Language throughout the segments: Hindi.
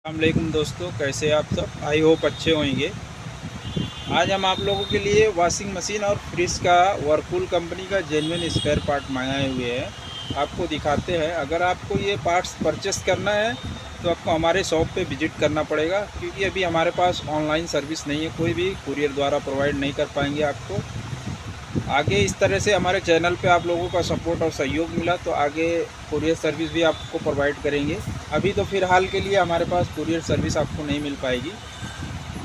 अस्सलामुअलैकुम दोस्तों, कैसे आप सब? आई होप अच्छे होंगे। आज हम आप लोगों के लिए वॉशिंग मशीन और फ्रिज का वर्लपूल कंपनी का जेन्युइन स्पेयर पार्ट मंगाए हुए हैं। आपको दिखाते हैं। अगर आपको ये पार्ट्स परचेस करना है तो आपको हमारे शॉप पे विज़िट करना पड़ेगा, क्योंकि अभी हमारे पास ऑनलाइन सर्विस नहीं है, कोई भी कुरियर द्वारा प्रोवाइड नहीं कर पाएंगे आपको। आगे इस तरह से हमारे चैनल पे आप लोगों का सपोर्ट और सहयोग मिला तो आगे कुरियर सर्विस भी आपको प्रोवाइड करेंगे। अभी तो फ़िलहाल के लिए हमारे पास कुरियर सर्विस आपको नहीं मिल पाएगी।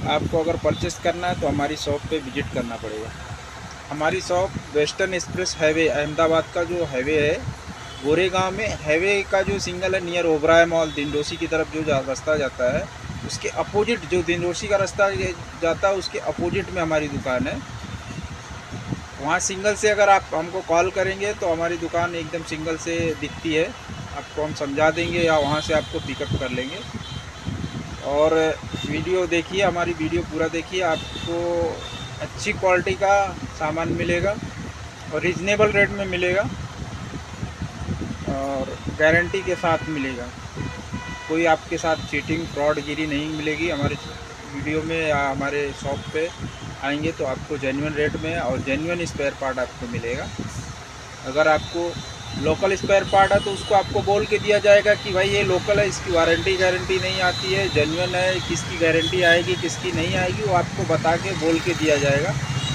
आपको अगर परचेस करना है तो हमारी शॉप पे विज़िट करना पड़ेगा। हमारी shop western express highway, Ahmedabad का जो हाईवे है, गोरेगांव में हाईवे का जो सिंगल है नियर ओबराय मॉल दिंडोशी की तरफ जो रास्ता जाता है, उसके अपोजिट जो दिंडोशी का रास्ता जाता है उसके अपोजिट में हमारी दुकान है। वहाँ सिंगल से अगर आप हमको कॉल करेंगे तो हमारी दुकान एकदम सिंगल से दिखती है। आपको हम समझा देंगे या वहाँ से आपको पिकअप कर लेंगे। और वीडियो देखिए, हमारी वीडियो पूरा देखिए, आपको अच्छी क्वालिटी का सामान मिलेगा और रिजनेबल रेट में मिलेगा और गारंटी के साथ मिलेगा। कोई आपके साथ चीटिंग फ्रॉडगिरी नहीं मिलेगी। हमारे वीडियो में या हमारे शॉप पे आएंगे तो आपको जेन्युइन रेट में और जेन्युइन स्पेयर पार्ट आपको मिलेगा। अगर आपको लोकल स्पेयर पार्ट है तो उसको आपको बोल के दिया जाएगा कि भाई ये लोकल है, इसकी वारंटी गारंटी नहीं आती है, जेन्युइन है, किसकी गारंटी आएगी किसकी नहीं आएगी, वो आपको बता के बोल के दिया जाएगा।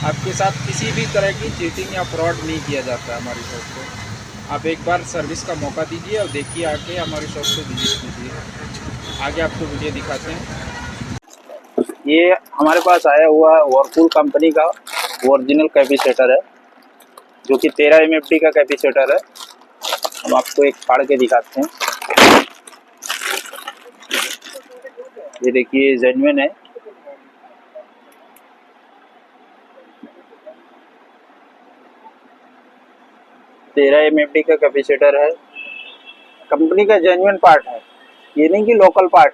आपके साथ किसी भी तरह की चीटिंग या फ्रॉड नहीं किया जाता है हमारी शॉप पे। आप एक बार सर्विस का मौका दीजिए और देखिए, आके हमारी शॉप पे विजिट कीजिए। आगे आपको वीडियो दिखाते हैं। ये हमारे पास आया हुआ वर्लपूल कंपनी का ओरिजिनल कैपेसिटर है, जो कि 13 MFD का कैपेसिटर है। हम आपको एक फाड़ के दिखाते हैं। ये देखिए, जेन्युइन है। तेरह MFD का कैपेसिटर है। कंपनी का जेन्युइन पार्ट है, ये नहीं कि लोकल पार्ट।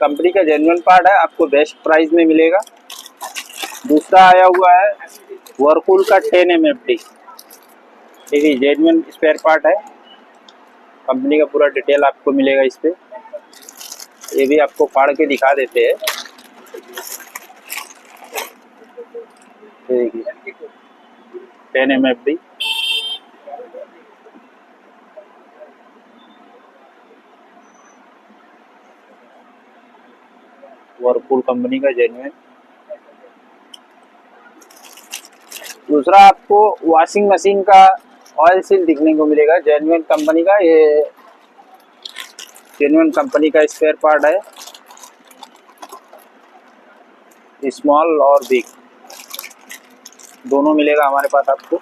कंपनी का जेन्युइन पार्ट है, आपको बेस्ट प्राइस में मिलेगा। दूसरा आया हुआ है वर्लपूल का 10 MFD। ये भी जेन्युइन स्पेयर पार्ट है। कंपनी का पूरा डिटेल आपको मिलेगा इस पे। ये भी आपको फाड़ के दिखा देते हैं। देखिए, 10 MFD। वर्लपूल कंपनी का जेन्युइन। दूसरा आपको वॉशिंग मशीन का ऑयल सील दिखने को मिलेगा, जेन्युइन कंपनी का। ये जेन्युइन कंपनी का स्पेयर पार्ट है, स्मॉल और बिग दोनों मिलेगा हमारे पास आपको।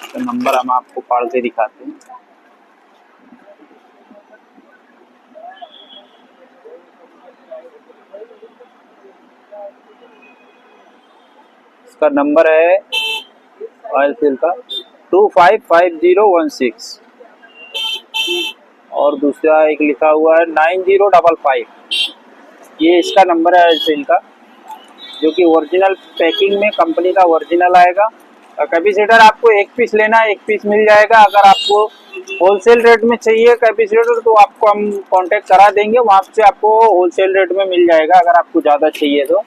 तो नंबर हम आपको फाड़ के दिखाते हैं। इसका नंबर है ऑयल सील का 255016, और दूसरा एक लिखा हुआ है 9055। ये इसका नंबर है ऑयल सील का, जो कि ओरिजिनल पैकिंग में कंपनी का ओरिजिनल आएगा। कैपेसिटर आपको एक पीस लेना है, एक पीस मिल जाएगा। अगर आपको होलसेल रेट में चाहिए कैपेसिटर तो आपको हम कांटेक्ट करा देंगे, वहाँ से आपको होलसेल रेट में मिल जाएगा अगर आपको ज़्यादा चाहिए तो।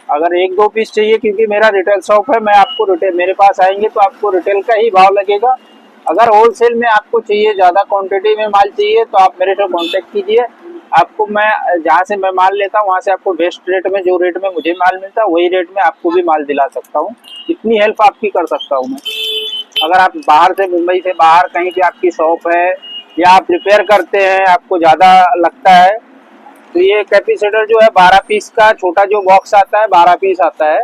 अगर एक दो पीस चाहिए, क्योंकि मेरा रिटेल शॉप है, मैं आपको रिटेल, मेरे पास आएंगे तो आपको रिटेल का ही भाव लगेगा। अगर होलसेल में आपको चाहिए, ज़्यादा क्वांटिटी में माल चाहिए, तो आप मेरे से कांटेक्ट कीजिए। आपको मैं जहाँ से मैं माल लेता हूँ वहाँ से आपको बेस्ट रेट में, जो रेट में मुझे माल मिलता है वही रेट में आपको भी माल दिला सकता हूँ। इतनी हेल्प आपकी कर सकता हूँ मैं। अगर आप बाहर से, मुंबई से बाहर कहीं भी आपकी शॉप है या आप रिपेयर करते हैं, आपको ज़्यादा लगता है, तो ये कैपेसिटर जो है 12 पीस का छोटा जो बॉक्स आता है, 12 पीस आता है।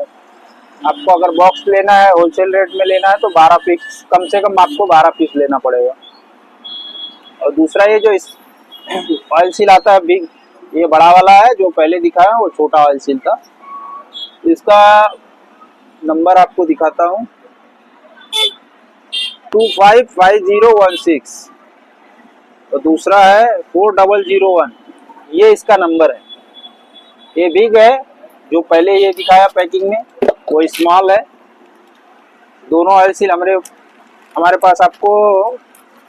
आपको अगर बॉक्स लेना है, होलसेल रेट में लेना है तो 12 पीस, कम से कम आपको 12 पीस लेना पड़ेगा। और दूसरा ये जो इस ऑयल सील आता है बिग, ये बड़ा वाला है, जो पहले दिखा है वो छोटा ऑयल सील था। इसका नंबर आपको दिखाता हूँ, 255016, और दूसरा है 4001। ये इसका नंबर है। ये बिग है, जो पहले ये दिखाया पैकिंग में वो स्मॉल है। दोनों ऑयल सील हमारे हमारे पास आपको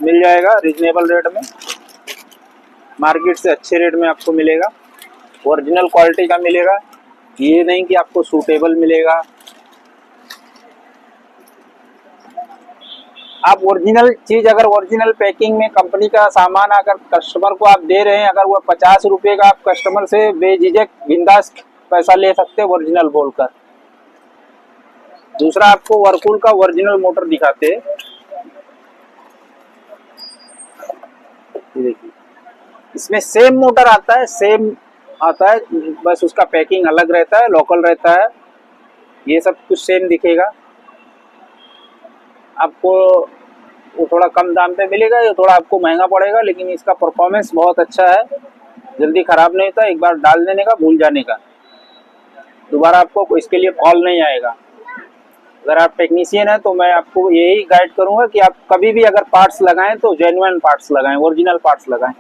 मिल जाएगा रिजनेबल रेट में, मार्केट से अच्छे रेट में आपको मिलेगा, ओरिजिनल क्वालिटी का मिलेगा। ये नहीं कि आपको सूटेबल मिलेगा। आप ओरिजिनल चीज, अगर ओरिजिनल पैकिंग में कंपनी का सामान अगर कस्टमर को आप दे रहे हैं, अगर वो 50 रुपये का, आप कस्टमर से बेझिझक बिंदास पैसा ले सकते हैं ओरिजिनल बोलकर। दूसरा आपको वर्लपूल का ओरिजिनल मोटर दिखाते हैं। देखिए, इसमें सेम मोटर आता है, सेम आता है, बस उसका पैकिंग अलग रहता है, लोकल रहता है। ये सब कुछ सेम दिखेगा आपको। वो थोड़ा कम दाम पे मिलेगा, ये थोड़ा आपको महंगा पड़ेगा, लेकिन इसका परफॉर्मेंस बहुत अच्छा है, जल्दी खराब नहीं होता। एक बार डाल देने का, भूल जाने का, दोबारा आपको इसके लिए कॉल नहीं आएगा। अगर आप टेक्नीशियन हैं तो मैं आपको यही गाइड करूंगा कि आप कभी भी अगर पार्ट्स लगाएं तो जेन्युइन पार्ट्स लगाएं, ओरिजिनल पार्ट्स लगाएं।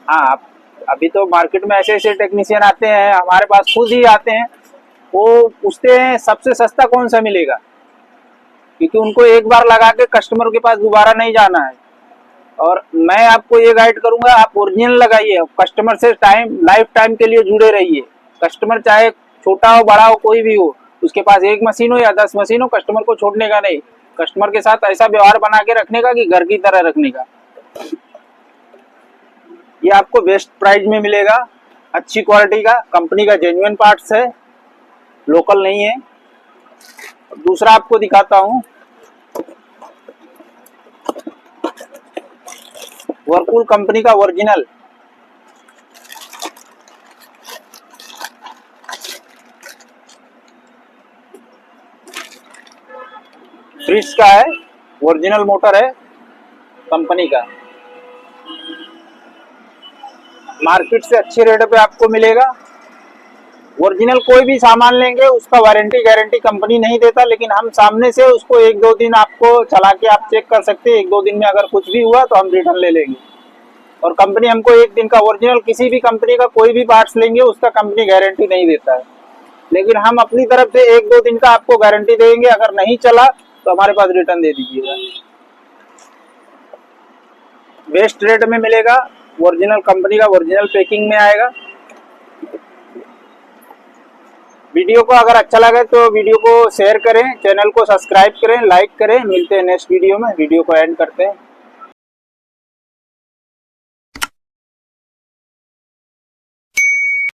हाँ, आप अभी तो मार्केट में ऐसे ऐसे टेक्नीशियन आते हैं, हमारे पास खुद ही आते हैं, वो पूछते हैं सबसे सस्ता कौन सा मिलेगा, क्योंकि उनको एक बार लगा के कस्टमर के पास दोबारा नहीं जाना है। और मैं आपको ये गाइड करूंगा, आप ओरिजिनल लगाइए, कस्टमर से लाइफ टाइम के लिए जुड़े रहिए। कस्टमर चाहे छोटा हो बड़ा हो कोई भी हो, उसके पास 1 मशीन हो या 10 मशीन हो, कस्टमर को छोड़ने का नहीं, कस्टमर के साथ ऐसा व्यवहार बना के रखने का कि घर की तरह रखने का। ये आपको बेस्ट प्राइस में मिलेगा, अच्छी क्वालिटी का, कंपनी का जेन्युइन पार्ट्स है, लोकल नहीं है। दूसरा आपको दिखाता हूँ, वर्लपूल कंपनी का ओरिजिनल फ्रिज का है, ओरिजिनल मोटर है कंपनी का, मार्केट से अच्छे रेट पे आपको मिलेगा। ओरिजिनल कोई भी सामान लेंगे उसका वारंटी गारंटी कंपनी नहीं देता, लेकिन हम सामने से उसको 1-2 दिन आपको चला के आप चेक कर सकते हैं। 1-2 दिन में अगर कुछ भी हुआ तो हम रिटर्न ले लेंगे। और कंपनी हमको 1 दिन का, ओरिजिनल किसी भी कंपनी का कोई भी पार्ट्स लेंगे उसका कंपनी गारंटी नहीं देता है, लेकिन हम अपनी तरफ से 1-2 दिन का आपको गारंटी देंगे। अगर नहीं चला तो हमारे पास रिटर्न दे दीजिएगा। बेस्ट रेट में मिलेगा, ओरिजिनल कंपनी का, ओरिजिनल पैकिंग में आएगा। वीडियो को अगर अच्छा लगे तो वीडियो को शेयर करें, चैनल को सब्सक्राइब करें, लाइक करें। मिलते हैं नेक्स्ट वीडियो में, वीडियो को एंड करते हैं।